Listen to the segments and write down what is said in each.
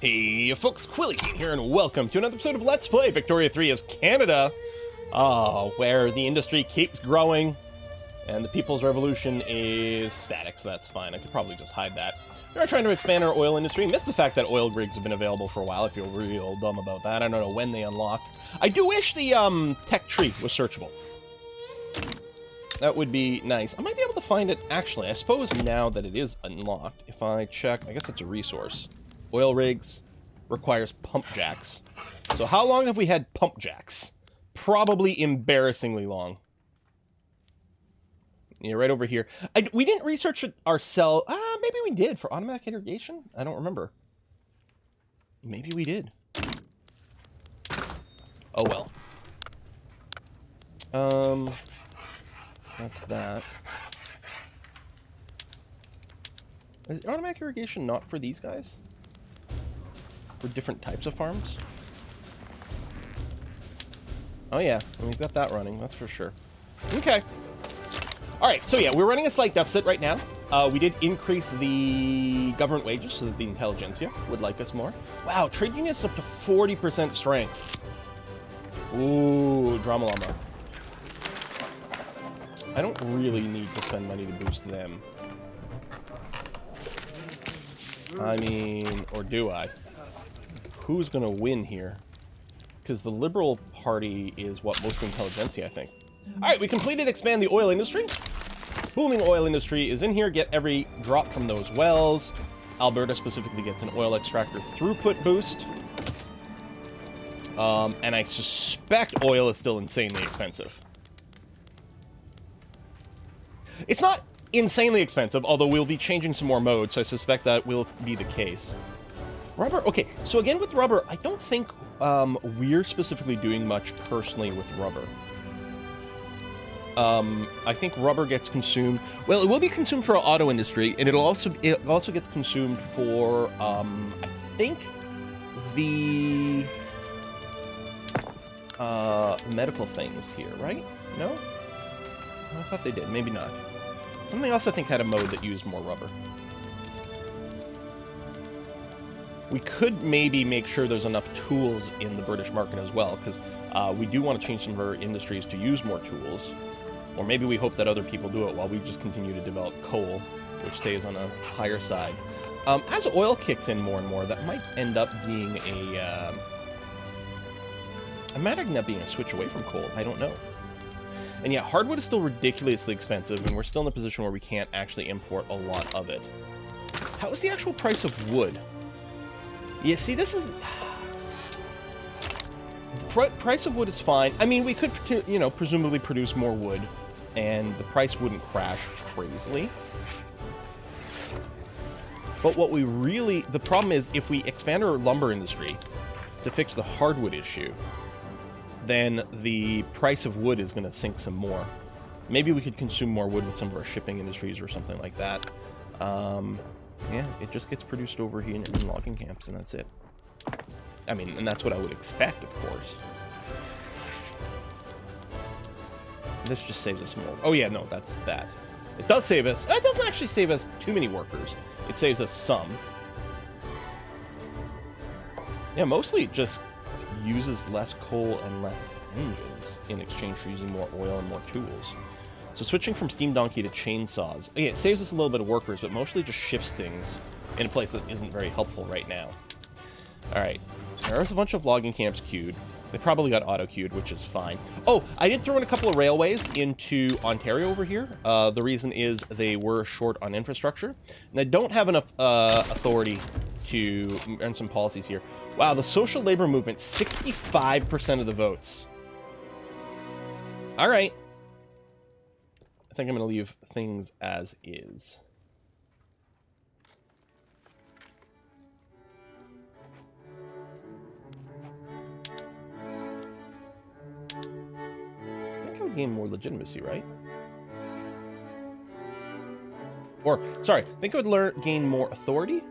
Hey folks, Quilly here, and welcome to another episode of Let's Play Victoria 3 as Canada, where the industry keeps growing, and the People's Revolution is static, so that's fine. I could probably just hide that. We are trying to expand our oil industry. Missed the fact that oil rigs have been available for a while. I feel real dumb about that. I don't know when they unlocked. I do wish the tech tree was searchable. That would be nice. I might be able to find it, actually. I suppose now that it is unlocked, if I check, I guess it's a resource. Oil rigs requires pump jacks. So how long have we had pump jacks? Probably embarrassingly long. Yeah, right over here. We didn't research it ourselves. Maybe we did for automatic irrigation? I don't remember. Maybe we did. Oh well. That's that. Is automatic irrigation not for these guys? For different types of farms? Oh yeah, we've got that running, that's for sure. Okay. Alright, so yeah, we're running a slight deficit right now. We did increase the government wages so that the intelligentsia would like us more. Wow, trade unions up to 40% strength. Ooh, drama llama. I don't really need to spend money to boost them. I mean, or do I? Who's going to win here? Because the Liberal Party is what, most intelligentsia, I think. Alright, we completed expand the oil industry. Booming oil industry is in here. Get every drop from those wells. Alberta specifically gets an oil extractor throughput boost. And I suspect oil is still insanely expensive. It's not insanely expensive, although we'll be changing some more modes, so I suspect that will be the case. Rubber, okay, so again with rubber, I don't think we're specifically doing much personally with rubber. I think rubber gets consumed, well, it will be consumed for our auto industry, and it also gets consumed for, I think, the medical things here, right? No? I thought they did, maybe not. Something else I think had a mode that used more rubber. We could maybe make sure there's enough tools in the British market as well, because we do want to change some of our industries to use more tools. Or maybe we hope that other people do it while we just continue to develop coal, which stays on a higher side. As oil kicks in more and more, that might end up being it might end up being a switch away from coal. I don't know. And yeah, hardwood is still ridiculously expensive, and we're still in a position where we can't actually import a lot of it. How is the actual price of wood? Yeah, see, this is... The price of wood is fine. I mean, we could, you know, presumably produce more wood, and the price wouldn't crash crazily. But what we really... The problem is, if we expand our lumber industry to fix the hardwood issue, then the price of wood is going to sink some more. Maybe we could consume more wood with some of our shipping industries or something like that. Yeah, it just gets produced over here in logging camps, and that's it. I mean, and that's what I would expect, of course. This just saves us more. Oh yeah, no, that's that. It does save us. It doesn't actually save us too many workers. It saves us some. Yeah, mostly it just uses less coal and less engines in exchange for using more oil and more tools. So switching from steam donkey to chainsaws, again, it saves us a little bit of workers, but mostly just shifts things in a place that isn't very helpful right now. Alright, there's a bunch of logging camps queued. They probably got auto-queued, which is fine. Oh, I did throw in a couple of railways into Ontario over here. The reason is they were short on infrastructure, and I don't have enough authority to run some policies here. Wow, the social labor movement, 65% of the votes. Alright. I think I'm going to leave things as is. I think I would gain more legitimacy, right? Or, sorry, I think I would gain more authority?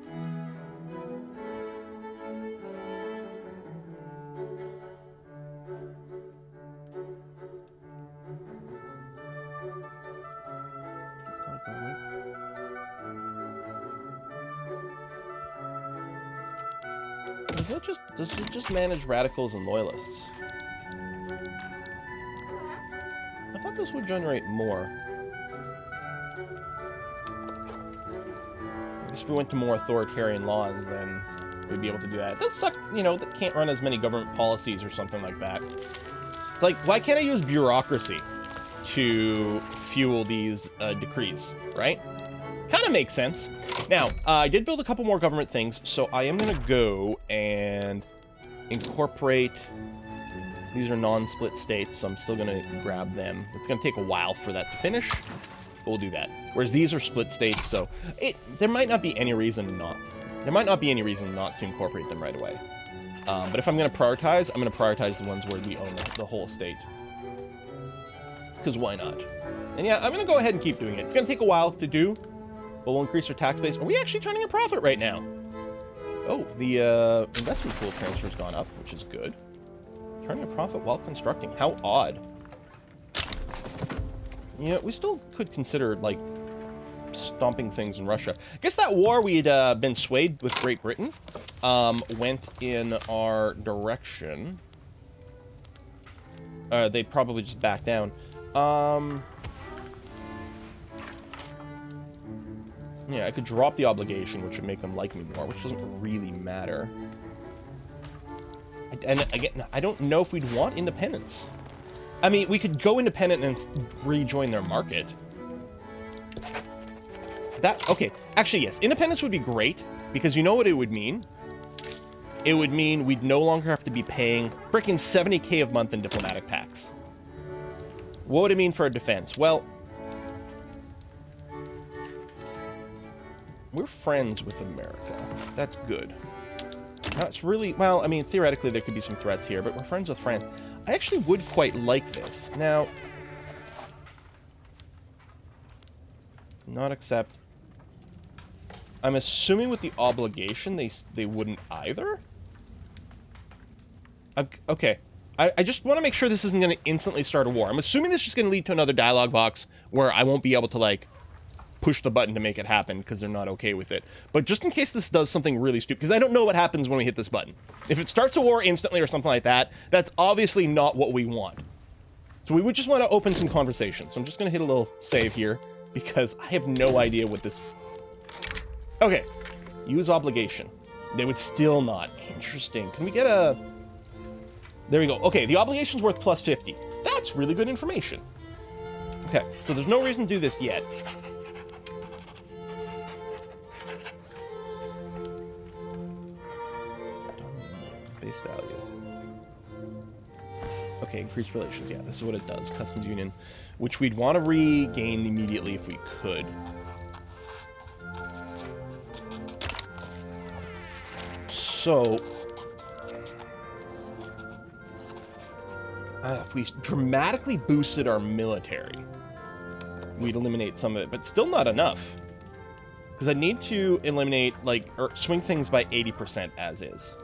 Does it just manage radicals and loyalists? I thought this would generate more. I guess if we went to more authoritarian laws, then we'd be able to do that. It does suck, you know, that can't run as many government policies or something like that. It's like, why can't I use bureaucracy to fuel these decrees, right? Kind of makes sense. Now, I did build a couple more government things, so I am going to go and incorporate... These are non-split states, so I'm still going to grab them. It's going to take a while for that to finish, but we'll do that. Whereas these are split states, so there might not be any reason not. There might not be any reason not to incorporate them right away. But if I'm going to prioritize, I'm going to prioritize the ones where we own the whole state. Because why not? And yeah, I'm going to go ahead and keep doing it. It's going to take a while to do, but we'll increase our tax base. Are we actually turning a profit right now? Oh, the investment pool transfer's gone up, which is good. Turning a profit while constructing. How odd. You know, we still could consider, like, stomping things in Russia. I guess that war we'd been swayed with Great Britain went in our direction. They'd probably just back down. Yeah, I could drop the obligation, which would make them like me more, which doesn't really matter. And again, I don't know if we'd want independence. I mean, we could go independent and rejoin their market. Okay, actually, yes. Independence would be great, because you know what it would mean? It would mean we'd no longer have to be paying freaking $70K a month in diplomatic tax. What would it mean for our defense? Well, we're friends with America. That's good. That's really, well, I mean, theoretically there could be some threats here, but we're friends with France. I actually would quite like this. Now, not accept. I'm assuming with the obligation they wouldn't either. Okay. I just want to make sure this isn't going to instantly start a war. I'm assuming this is just going to lead to another dialogue box where I won't be able to, like, push the button to make it happen because they're not okay with it. But just in case this does something really stupid, because I don't know what happens when we hit this button. If it starts a war instantly or something like that, that's obviously not what we want. So we would just want to open some conversations. So I'm just going to hit a little save here because I have no idea what this... Okay. Use obligation. They would still not. Interesting. Can we get a... There we go. Okay, the obligation's worth plus 50. That's really good information. Okay, so there's no reason to do this yet. Base value. Okay, increased relations. Yeah, this is what it does. Customs union, which we'd want to regain immediately if we could. So... if we dramatically boosted our military, we'd eliminate some of it, but still not enough. Because I need to eliminate, like, or swing things by 80% as is.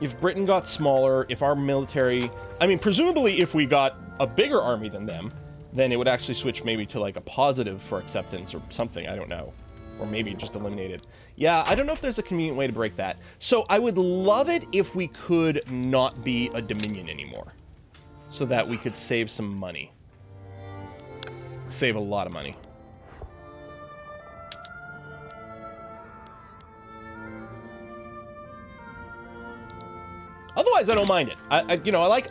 If Britain got smaller, if our military... I mean, presumably if we got a bigger army than them, then it would actually switch maybe to, like, a positive for acceptance or something, I don't know. Or maybe just eliminate it. Yeah, I don't know if there's a convenient way to break that. So I would love it if we could not be a Dominion anymore. So that we could save some money. Save a lot of money. Otherwise, I don't mind it. You know, I like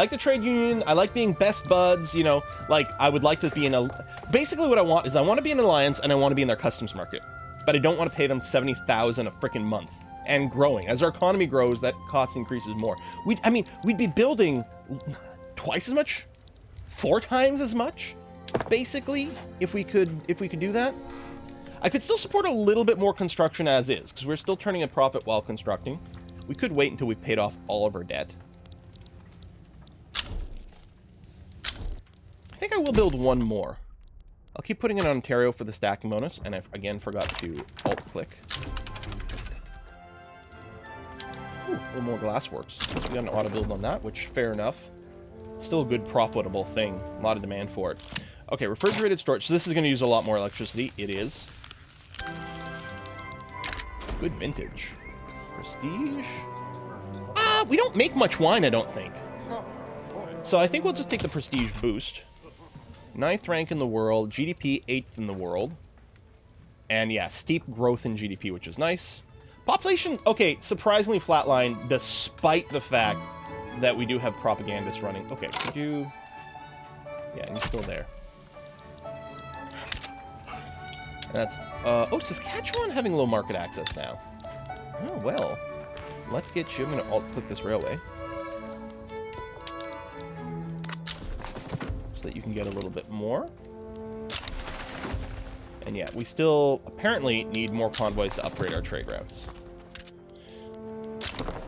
the trade union. I like being best buds. You know, like I would like to be in a. Basically, what I want is I want to be in an alliance and I want to be in their customs market, but I don't want to pay them $70,000 a freaking month and growing. As our economy grows, that cost increases more. I mean, we'd be building twice as much, 4 times as much, basically, if we could do that. I could still support a little bit more construction as is, because we're still turning a profit while constructing. We could wait until we've paid off all of our debt. I think I will build one more. I'll keep putting it on Ontario for the stacking bonus, and I again forgot to alt-click. Ooh, a little more glassworks. So we got an auto build on that, which, fair enough. Still a good, profitable thing. A lot of demand for it. Okay, refrigerated storage. So this is going to use a lot more electricity. It is. Good vintage. Prestige. We don't make much wine, I don't think. So I think we'll just take the prestige boost. 9th rank in the world, GDP 8th in the world. And yeah, steep growth in GDP, which is nice. Population, okay, surprisingly flatline, despite the fact that we do have propagandists running. Okay, could you... Yeah, he's still there. And that's... oh, Saskatchewan having low market access now. Oh, well. Let's get you... I'm going to alt-click this railway. So that you can get a little bit more. And yeah, we still apparently need more convoys to upgrade our trade routes.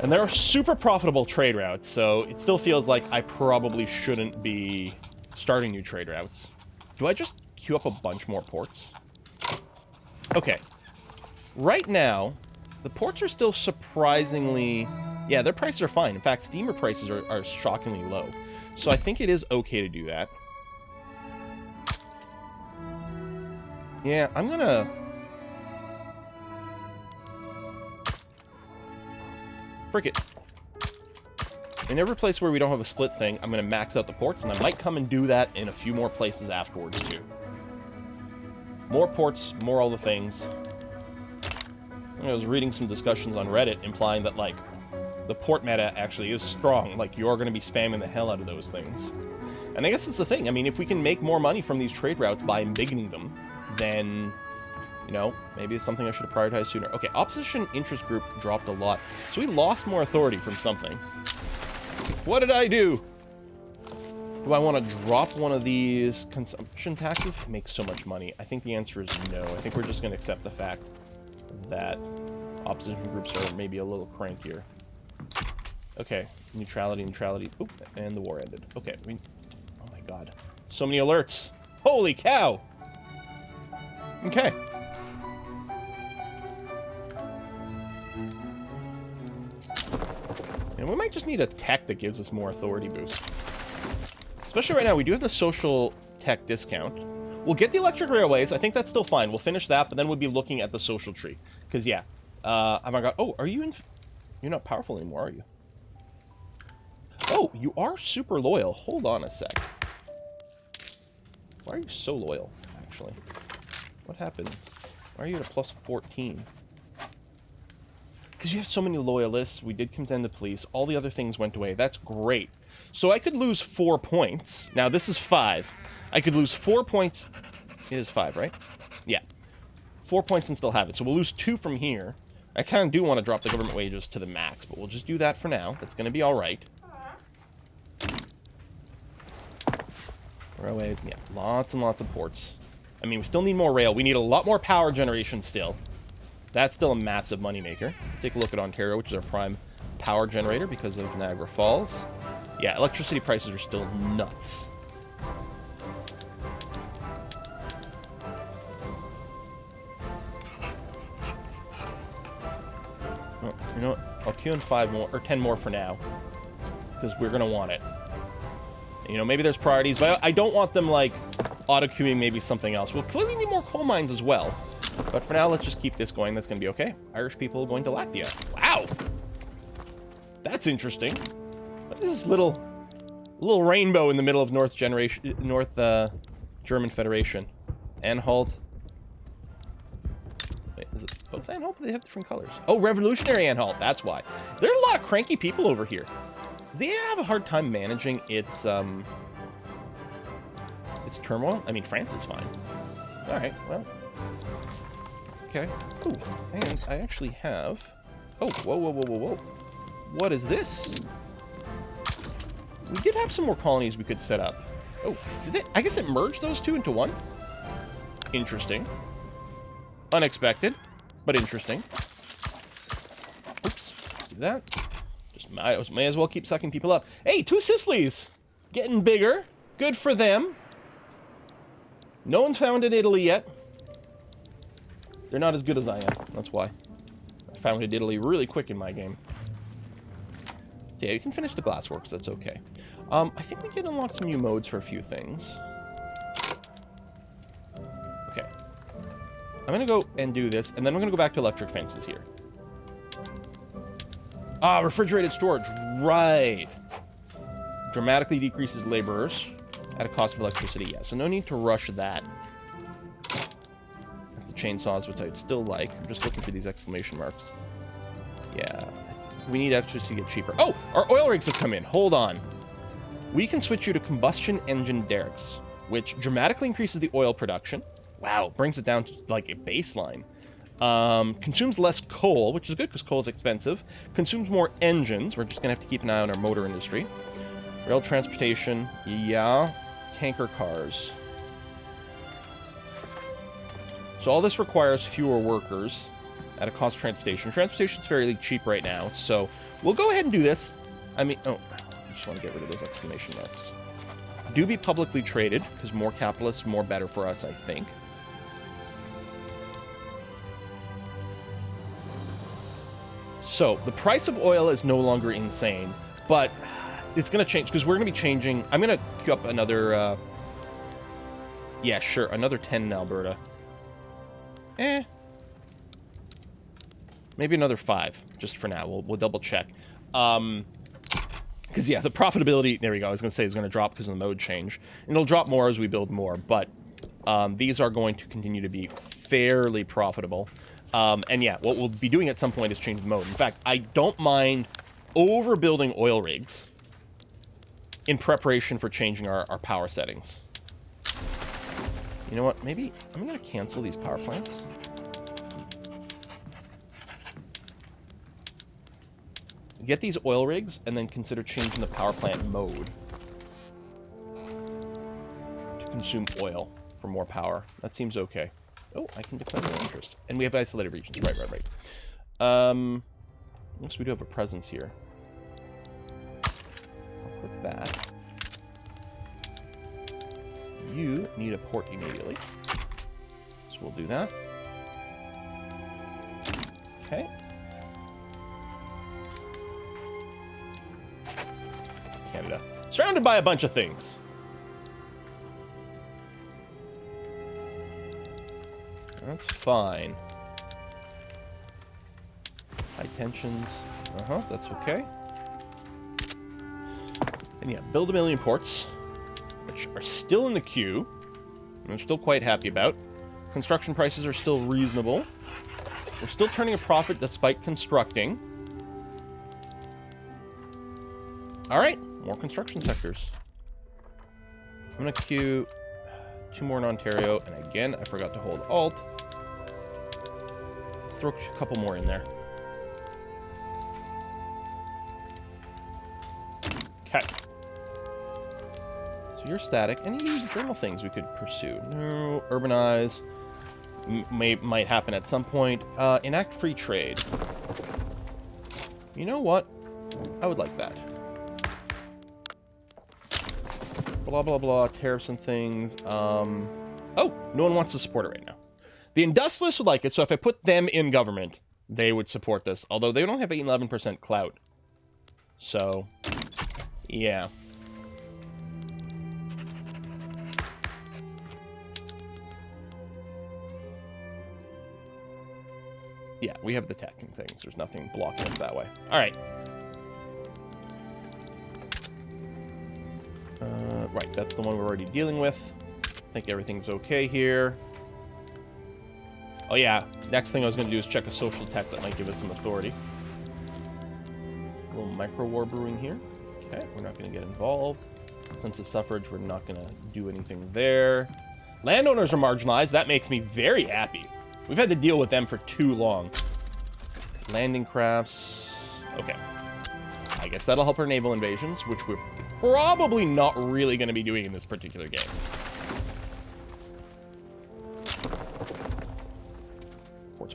And they're super profitable trade routes, so it still feels like I probably shouldn't be starting new trade routes. Do I just queue up a bunch more ports? Okay. Right now, the ports are still surprisingly... Yeah, their prices are fine. In fact, steamer prices are shockingly low. So I think it is okay to do that. Yeah, I'm gonna... Frick it. In every place where we don't have a split thing, I'm gonna max out the ports, and I might come and do that in a few more places afterwards, too. More ports, more all the things. I was reading some discussions on Reddit implying that, like, the port meta actually is strong. Like, you're gonna be spamming the hell out of those things. And I guess that's the thing. I mean, if we can make more money from these trade routes by embiggening them, then, you know, maybe it's something I should have prioritized sooner. Okay, opposition interest group dropped a lot. So we lost more authority from something. What did I do? Do I want to drop one of these consumption taxes? It makes so much money. I think the answer is no. I think we're just going to accept the fact that opposition groups are maybe a little crankier. Okay, neutrality. Oop, and the war ended. Okay, oh my god. So many alerts. Holy cow! Okay. And we might just need a tech that gives us more authority boost. Especially right now, we do have the social tech discount. We'll get the electric railways. I think that's still fine. We'll finish that, but then we'll be looking at the social tree. Because, yeah. Oh my god. Oh, are you in... You're not powerful anymore, are you? Oh, you are super loyal. Hold on a sec. Why are you so loyal, actually? What happened? Why are you at a plus 14? Because you have so many loyalists. We did contend the police. All the other things went away. That's great. So I could lose 4 points. Now, this is 5. I could lose 4 points. It is 5, right? Yeah. 4 points and still have it. So we'll lose 2 from here. I kind of do want to drop the government wages to the max, but we'll just do that for now. That's going to be all right. Railways, yeah. Lots and lots of ports. I mean, we still need more rail. We need a lot more power generation still. That's still a massive moneymaker. Let's take a look at Ontario, which is our prime power generator because of Niagara Falls. Yeah, electricity prices are still nuts. Well, you know what? I'll queue in 5 more, or 10 more for now. Because we're going to want it. You know, maybe there's priorities, but I don't want them, like, auto-queuing maybe something else. We'll clearly need more coal mines as well. But for now, let's just keep this going. That's going to be okay. Irish people going to Latvia. Wow! That's interesting. What is this little rainbow in the middle of North German Federation? Anhalt. Wait, is it both Anhalt? They have different colors. Oh, Revolutionary Anhalt. That's why. There are a lot of cranky people over here. They have a hard time managing its turmoil. I mean, France is fine. All right, well. Okay. Ooh, and I actually have... Oh, whoa. What is this? We did have some more colonies we could set up. Oh, did they... I guess it merged those two into one? Interesting. Unexpected, but interesting. Oops, let's do that. Just may as well keep sucking people up. Hey, 2 Sicilies! Getting bigger. Good for them. No one's founded Italy yet. They're not as good as I am. That's why. I founded Italy really quick in my game. So yeah, you can finish the glassworks. That's okay. I think we did unlock some new modes for a few things. Okay. I'm going to go and do this, and then we're going to go back to electric fences here. Ah, refrigerated storage. Right. Dramatically decreases laborers at a cost of electricity. Yeah, so no need to rush that. That's the chainsaws, which I'd still like. I'm just looking for these exclamation marks. Yeah. We need electricity to get cheaper. Oh, our oil rigs have come in. Hold on. We can switch you to combustion engine derricks, which dramatically increases the oil production. Wow, brings it down to like a baseline. Consumes less coal, which is good because coal is expensive. Consumes more engines. We're just going to have to keep an eye on our motor industry. Rail transportation. Yeah. Tanker cars. So all this requires fewer workers at a cost of transportation. Transportation's fairly cheap right now, so we'll go ahead and do this. I mean, oh, I just want to get rid of those exclamation marks. Do be publicly traded, because more capitalists, more better for us, I think. So, the price of oil is no longer insane, but it's going to change, because we're going to be changing. I'm going to queue up another, yeah, sure, another 10 in Alberta. Maybe another 5, just for now. We'll double check. Because, yeah, the profitability, there we go, I was going to say, is going to drop because of the mode change. And it'll drop more as we build more, but these are going to continue to be fairly profitable. And yeah, what we'll be doing at some point is change the mode. In fact, I don't mind overbuilding oil rigs in preparation for changing our power settings. You know what? Maybe I'm going to cancel these power plants. Get these oil rigs, and then consider changing the power plant mode to consume oil for more power. That seems okay. Oh, I can declare no interest. And we have isolated regions. Right. Yes, we do have a presence here. I'll click that. You need a port immediately. So we'll do that. Okay. Canada. Surrounded by a bunch of things. That's fine. High tensions. That's okay. And yeah, build a million ports, which are still in the queue. And I'm still quite happy about. Construction prices are still reasonable. We're still turning a profit despite constructing. Alright, more construction sectors. I'm going to queue 2 more in Ontario, and again, I forgot to hold Alt. Let's throw a couple more in there. Okay. So you're static. Any journal things we could pursue? No. Urbanize. Might happen at some point. Enact free trade. You know what? I would like that. Blah, blah, blah. Tariffs and things. Oh, no one wants to support it right now. The industrialists would like it, so if I put them in government, they would support this. Although they don't have 11% clout. So, yeah. Yeah, we have the tech and things. There's nothing blocking us that way. All right. Right, that's the one we're already dealing with. I think everything's okay here. Oh yeah, next thing I was going to do is check a social tech that might give us some authority. A little micro-war brewing here. Okay, we're not going to get involved. Census suffrage, we're not going to do anything there. Landowners are marginalized. That makes me very happy. We've had to deal with them for too long. Landing crafts. Okay. I guess that'll help our naval invasions, which we're probably not really going to be doing in this particular game.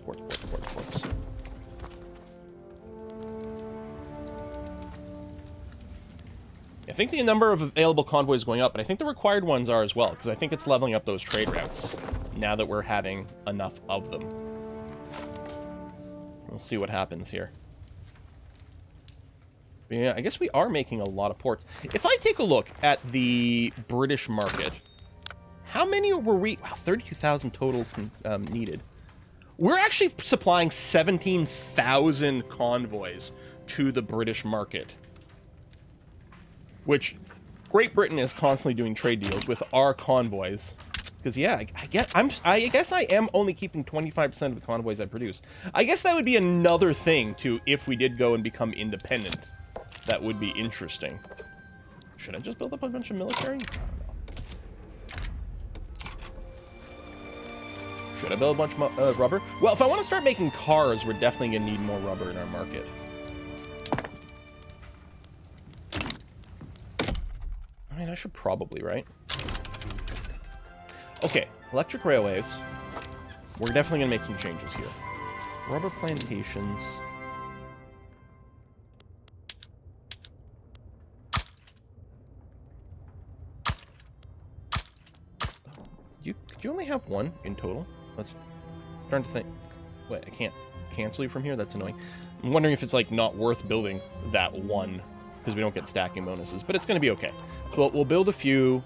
Ports. I think the number of available convoys is going up, and I think the required ones are as well, because I think it's leveling up those trade routes now that we're having enough of them. We'll see what happens here. Yeah, I guess we are making a lot of ports. If I take a look at the British market, how many were we? Wow, 32,000 total needed. We're actually supplying 17,000 convoys to the British market, which Great Britain is constantly doing trade deals with our convoys. Because, yeah, I guess I am only keeping 25% of the convoys I produce. I guess that would be another thing, too, if we did go and become independent. That would be interesting. Should I just build up a bunch of military? Should I build a bunch of rubber? Well, if I want to start making cars, we're definitely going to need more rubber in our market. I mean, I should probably, right? Okay, electric railways. We're definitely going to make some changes here. Rubber plantations. Could you only have one in total? I'm trying to think. Wait, I can't cancel you from here? That's annoying. I'm wondering if it's, like, not worth building that one, because we don't get stacking bonuses, but it's going to be okay. So we'll build a few.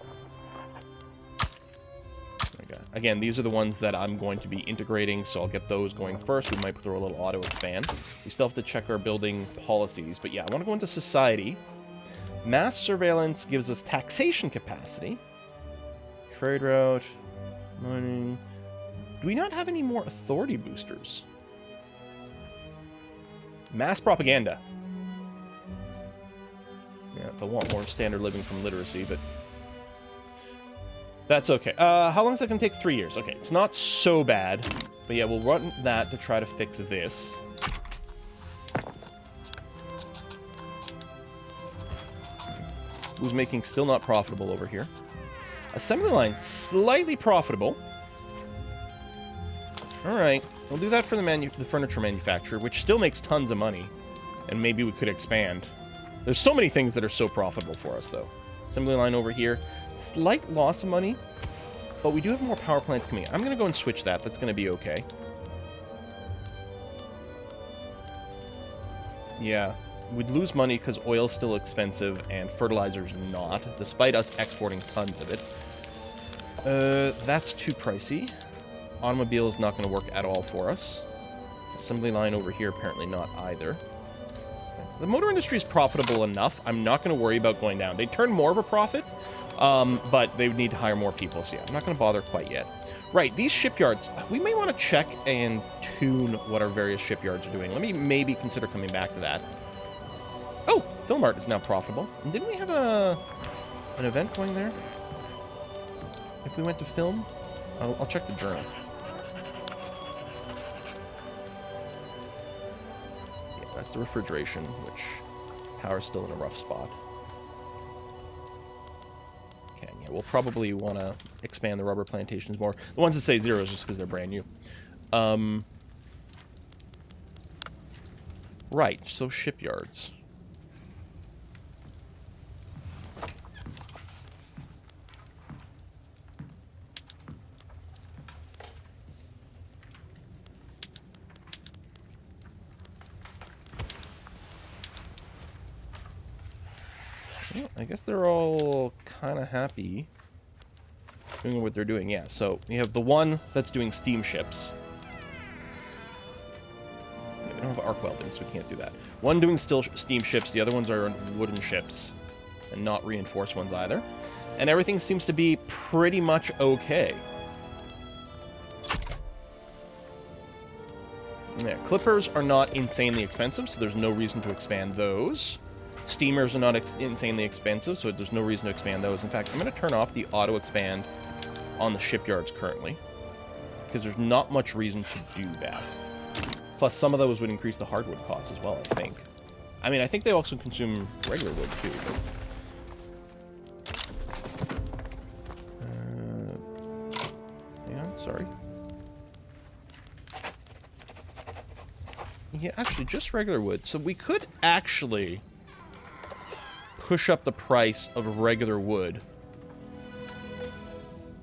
Okay. Again, these are the ones that I'm going to be integrating, so I'll get those going first. We might throw a little auto expand. We still have to check our building policies, but yeah, I want to go into society. Mass surveillance gives us taxation capacity. Trade route. Mining. Do we not have any more authority boosters? Mass propaganda. Yeah, they'll want more standard living from literacy, but that's okay. How long is that going to take? 3 years. Okay, it's not so bad. But yeah, we'll run that to try to fix this. Who's making still not profitable over here. Assembly line, slightly profitable. Alright, we'll do that for the furniture manufacturer, which still makes tons of money. And maybe we could expand. There's so many things that are so profitable for us, though. Assembly line over here. Slight loss of money, but we do have more power plants coming in. I'm going to go and switch that. That's going to be okay. Yeah, we'd lose money because oil's still expensive and fertilizer's not, despite us exporting tons of it. That's too pricey. Automobile is not going to work at all for us. Assembly line over here, apparently not either. The motor industry is profitable enough. I'm not going to worry about going down. They turn more of a profit, but they would need to hire more people. So yeah, I'm not going to bother quite yet. Right, these shipyards, we may want to check and tune what our various shipyards are doing. Let me maybe consider coming back to that. Oh, Film Art is now profitable. And didn't we have an event going there? If we went to film? I'll check the journal. Yeah, that's the refrigeration, which power's still in a rough spot. Okay, yeah, we'll probably want to expand the rubber plantations more. The ones that say 0 is just because they're brand new. Right, so shipyards. Well, I guess they're all kind of happy doing what they're doing. Yeah, so we have the one that's doing steamships. Yeah, we don't have arc welding, so we can't do that. One doing still steamships, the other ones are wooden ships, and not reinforced ones either. And everything seems to be pretty much okay. Yeah, clippers are not insanely expensive, so there's no reason to expand those. Steamers are not insanely expensive, so there's no reason to expand those. In fact, I'm going to turn off the auto expand on the shipyards currently, because there's not much reason to do that. Plus, some of those would increase the hardwood costs as well, I think. I mean, I think they also consume regular wood, too. But... yeah, sorry. Yeah, actually, just regular wood. So we could actually push up the price of regular wood.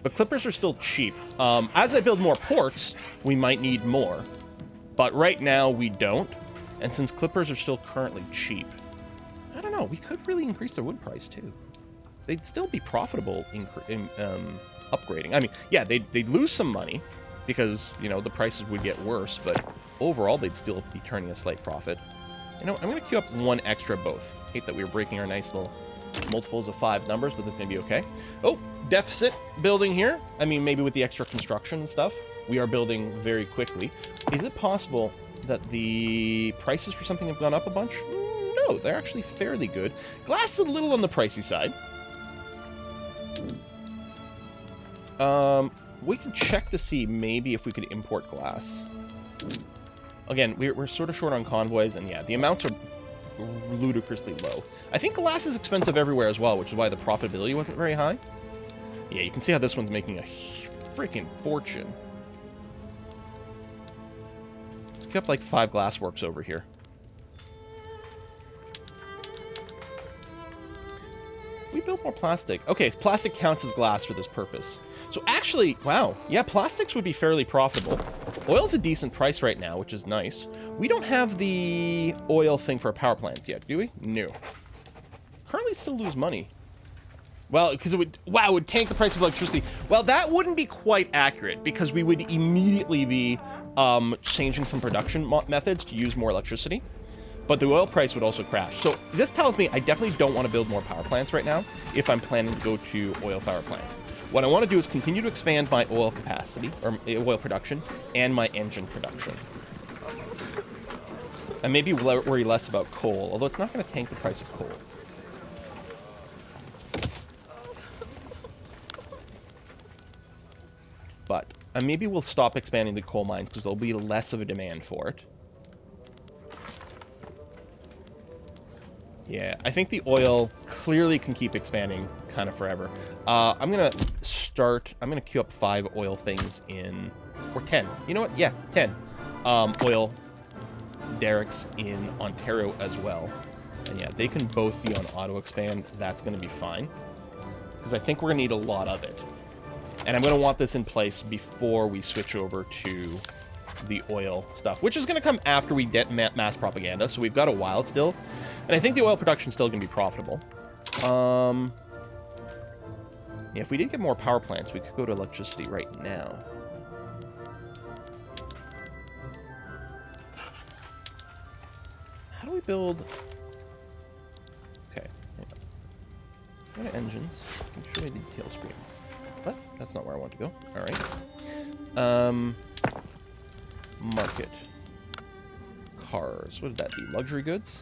But clippers are still cheap. As I build more ports, we might need more. But right now, we don't. And since clippers are still currently cheap, I don't know, we could really increase their wood price, too. They'd still be profitable in upgrading. I mean, yeah, they'd lose some money, because, you know, the prices would get worse, but overall they'd still be turning a slight profit. You know, I'm going to queue up one extra both. Hate that we were breaking our nice little multiples of 5 numbers, but this may be okay. Oh, deficit building here. I mean, maybe with the extra construction and stuff, we are building very quickly. Is it possible that the prices for something have gone up a bunch? No, they're actually fairly good. Glass is a little on the pricey side. We can check to see maybe if we could import glass. Again, we're sort of short on convoys, and yeah, the amounts are ludicrously low. I think glass is expensive everywhere as well, which is why the profitability wasn't very high. Yeah, you can see how this one's making a freaking fortune. Let's keep like 5 glass works over here. We built more plastic. Okay, plastic counts as glass for this purpose. So actually, wow, yeah, plastics would be fairly profitable. Oil's a decent price right now, which is nice. We don't have the oil thing for our power plants yet, do we? No. Currently still lose money. Well, because it would, wow, it would tank the price of electricity. Well, that wouldn't be quite accurate, because we would immediately be changing some production methods to use more electricity. But the oil price would also crash. So this tells me I definitely don't want to build more power plants right now if I'm planning to go to oil power plant. What I want to do is continue to expand my oil capacity, or oil production, and my engine production. And maybe worry less about coal, although it's not going to tank the price of coal. But maybe we'll stop expanding the coal mines because there'll be less of a demand for it. Yeah, I think the oil clearly can keep expanding kind of forever. I'm going to queue up 5 oil things in, or 10. You know what? Yeah, 10 oil derricks in Ontario as well. And yeah, they can both be on auto expand. That's going to be fine. Because I think we're going to need a lot of it. And I'm going to want this in place before we switch over to the oil stuff, which is going to come after we get mass propaganda, so we've got a while still. And I think the oil production is still going to be profitable. Yeah, if we did get more power plants, we could go to electricity right now. How do we build... Okay. Go to engines. Show me the detail screen. What? That's not where I want to go. Alright. Market. Cars. What would that be? Luxury goods?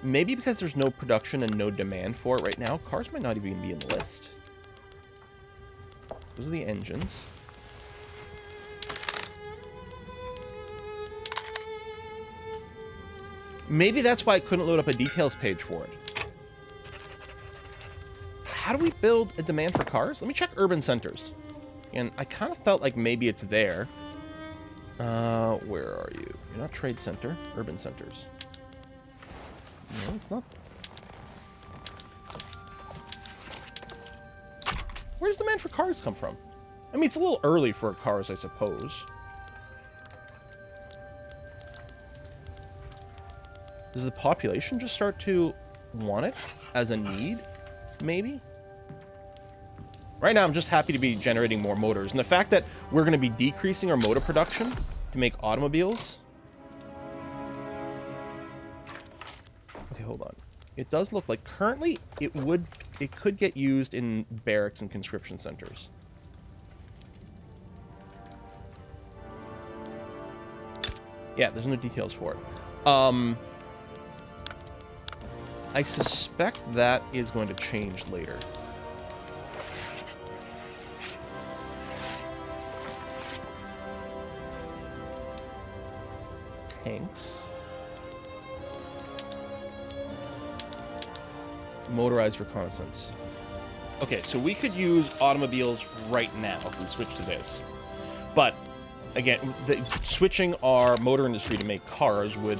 Maybe because there's no production and no demand for it right now, cars might not even be in the list. Those are the engines. Maybe that's why I couldn't load up a details page for it. How do we build a demand for cars? Let me check urban centers. And I kind of felt like maybe it's there. Where are you? You're not trade center. Urban centers. No, it's not. Where's demand for cars come from? I mean, it's a little early for cars, I suppose. Does the population just start to want it as a need? Maybe? Right now, I'm just happy to be generating more motors. And the fact that we're going to be decreasing our motor production to make automobiles. Okay, hold on. It does look like currently it could get used in barracks and conscription centers. Yeah, there's no details for it. I suspect that is going to change later. Tanks. Motorized reconnaissance. Okay, so we could use automobiles right now if we switch to this. But, again, switching our motor industry to make cars would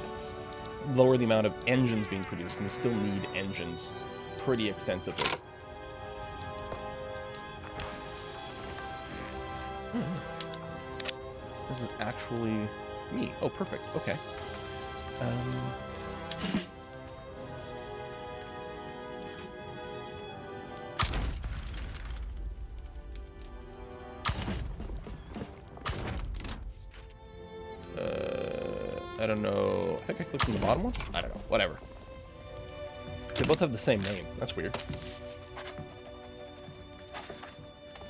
lower the amount of engines being produced, and we still need engines pretty extensively. This is actually me. Oh, perfect. Okay. I don't know. I think I clicked on the bottom one. I don't know. Whatever. They both have the same name. That's weird.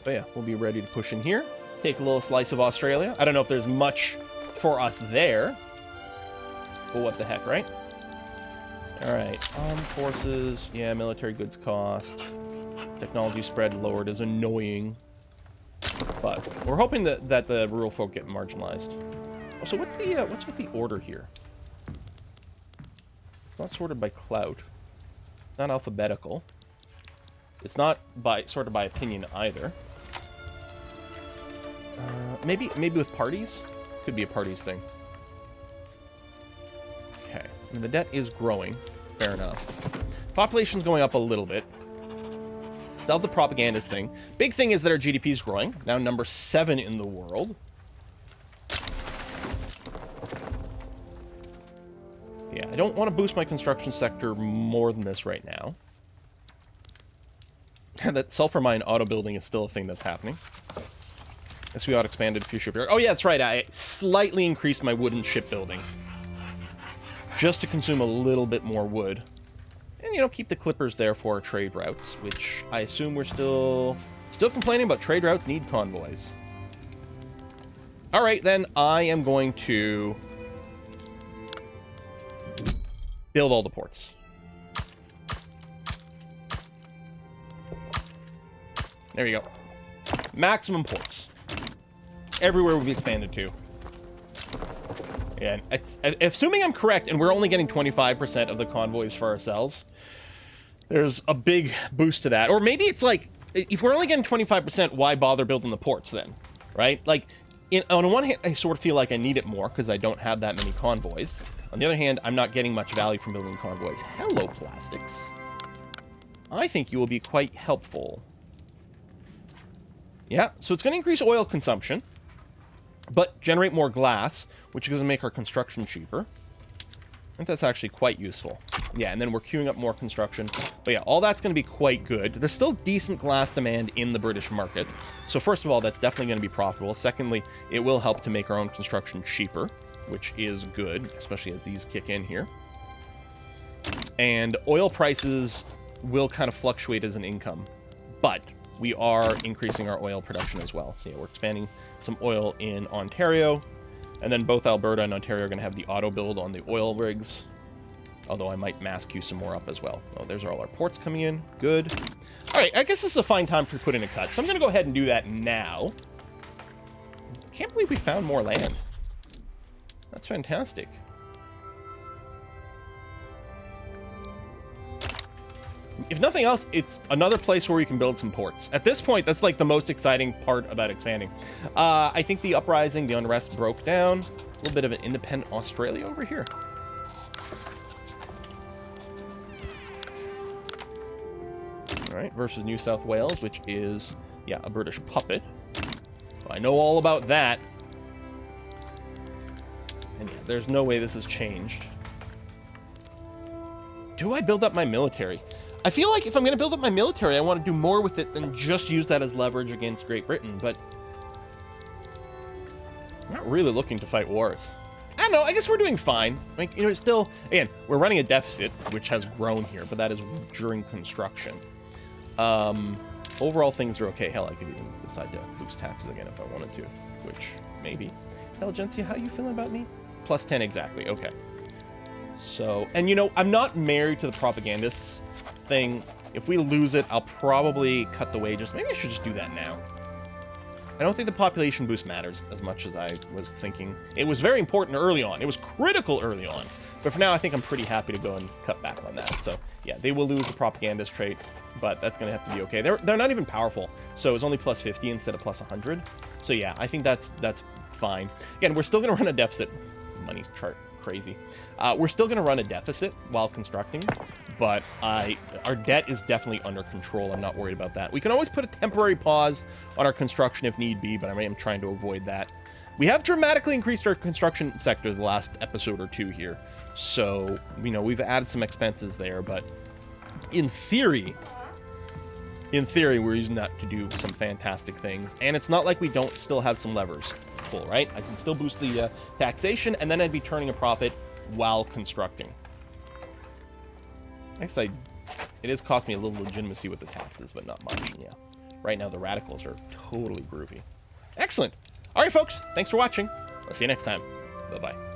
But yeah, we'll be ready to push in here. Take a little slice of Australia. I don't know if there's much for us there. But what the heck, right? Alright. Armed forces. Yeah, military goods cost. Technology spread lowered is annoying. But we're hoping that the rural folk get marginalized. Oh, so what's with the order here? It's not sorted by clout. It's not alphabetical. It's not sorted by opinion either. Maybe with parties? Could be a parties thing. Okay. I mean, the debt is growing. Fair enough. Population's going up a little bit. Still have the propagandist thing. Big thing is that our GDP is growing. Now number 7 in the world. Yeah, I don't want to boost my construction sector more than this right now. That sulfur mine auto building is still a thing that's happening. Guess we expanded a few shipyards. Oh yeah, that's right. I slightly increased my wooden shipbuilding. Just to consume a little bit more wood. And, you know, keep the clippers there for our trade routes, which I assume we're still complaining about trade routes need convoys. All right, then I am going to build all the ports. There you go. Maximum ports. Everywhere we've expanded to. And assuming I'm correct, and we're only getting 25% of the convoys for ourselves, there's a big boost to that. Or maybe it's like, if we're only getting 25%, why bother building the ports then? Right? Like, on one hand, I sort of feel like I need it more because I don't have that many convoys. On the other hand, I'm not getting much value from building convoys. Hello, plastics. I think you will be quite helpful. Yeah, so it's going to increase oil consumption, but generate more glass, which is going to make our construction cheaper. I think that's actually quite useful. Yeah, and then we're queuing up more construction. But yeah, all that's going to be quite good. There's still decent glass demand in the British market. So first of all, that's definitely going to be profitable. Secondly, it will help to make our own construction cheaper, which is good, especially as these kick in here. And oil prices will kind of fluctuate as an income, but we are increasing our oil production as well. So yeah, we're expanding some oil in Ontario, and then both Alberta and Ontario are going to have the auto build on the oil rigs, although I might mass queue some more up as well. Oh, there's all our ports coming in. Good. All right, I guess this is a fine time for putting a cut, so I'm going to go ahead and do that now. Can't believe we found more land. That's fantastic. If nothing else, it's another place where we can build some ports. At this point, that's like the most exciting part about expanding. I think the uprising, the unrest broke down. A little bit of an independent Australia over here. All right, versus New South Wales, which is, yeah, a British puppet. So I know all about that. And yeah, there's no way this has changed. Do I build up my military? I feel like if I'm going to build up my military, I want to do more with it than just use that as leverage against Great Britain, but I'm not really looking to fight wars. I don't know, I guess we're doing fine. Like, you know, it's still, again, we're running a deficit, which has grown here, but that is during construction. Overall, things are okay. Hell, I could even decide to boost taxes again if I wanted to, which maybe. Intelligentsia, how you feeling about me? Plus 10 exactly, okay. So, and you know, I'm not married to the propagandists thing. If we lose it, I'll probably cut the wages. Maybe I should just do that now. I don't think the population boost matters as much as I was thinking. It was very important early on. It was critical early on. But for now, I think I'm pretty happy to go and cut back on that. So, yeah, they will lose the propagandist trait, but that's going to have to be okay. They're not even powerful. So it's only plus 50 instead of plus 100. So, yeah, I think that's fine. Again, we're still going to run a deficit. Money chart. Crazy. We're still going to run a deficit while constructing, but our debt is definitely under control. I'm not worried about that. We can always put a temporary pause on our construction if need be, but I am trying to avoid that. We have dramatically increased our construction sector the last episode or two here, so, you know, we've added some expenses there, but in theory, we're using that to do some fantastic things, and it's not like we don't still have some levers. cool, right? I can still boost the taxation, and then I'd be turning a profit while constructing. I guess it is cost me a little legitimacy with the taxes, but not much, yeah. Right now, the radicals are totally groovy. Excellent. All right, folks, thanks for watching. I'll see you next time. Bye-bye.